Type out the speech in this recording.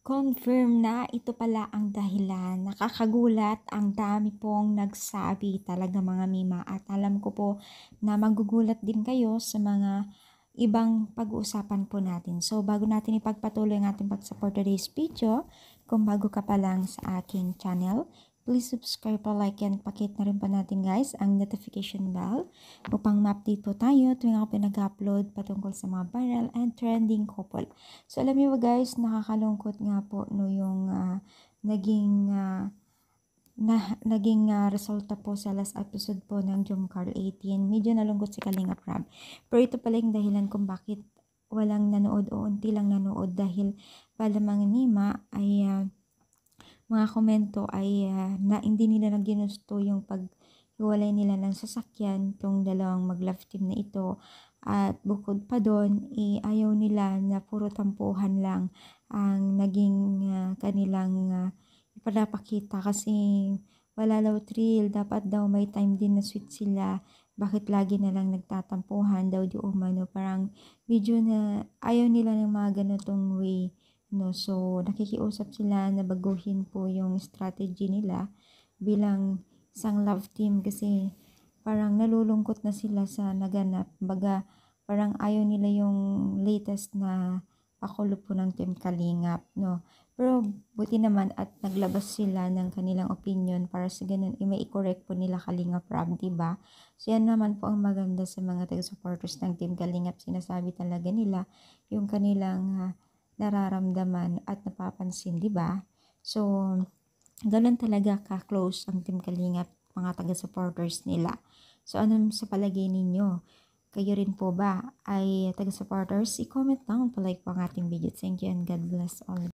Confirm na ito pala ang dahilan. Nakakagulat, ang dami pong nagsabi talaga mga mima at alam ko po na magugulat din kayo sa mga ibang pag-uusapan po natin. So bago natin ipagpatuloy ang ating pag-support today's video, kung bago ka pa lang sa aking channel, please subscribe po, like, and pakit na rin po natin guys ang notification bell upang ma-update po tayo tuwing ako pinag-upload patungkol sa mga viral and trending couple. So alam niyo ba guys, nakakalungkot nga po no yung naging resulta po sa last episode po ng Jomcar 18. Medyo nalungkot si Kalinga Prab. Pero ito pala yung dahilan kung bakit walang nanood o unti lang nanood dahil pala mga nima ay mga komento ay na hindi nila na ginusto yung paghiwalay nila ng sasakyan tong dalawang mag-love team na ito. At bukod pa doon, ayaw nila na puro tampuhan lang ang naging kanilang ipinapakita kasi wala daw thrill. Dapat daw may time din na sweet sila. Bakit lagi na lang nagtatampuhan daw di umano. Parang medyo na ayaw nila ng mga ganitong way. No, so nakikiusap sila na baguhin po yung strategy nila bilang isang love team kasi parang nalulungkot na sila sa naganap. Baga, parang ayaw nila yung latest na pakulo po ng Team Kalingap, no. Pero buti naman at naglabas sila ng kanilang opinion para sa ganun i-correct po nila Kalingap Rob, diba? So yan naman po ang maganda sa mga taga-supporters ng Team Kalingap. Sinasabi talaga nila yung kanilang nararamdaman at napapansin, 'di ba? So, ganun talaga ka-close ang Team Kalingap, mga taga-supporters nila. So, ano sa palagay ninyo? Kayo rin po ba ay taga-supporters? I-comment down, pa-like po ang ating video. Thank you and God bless all.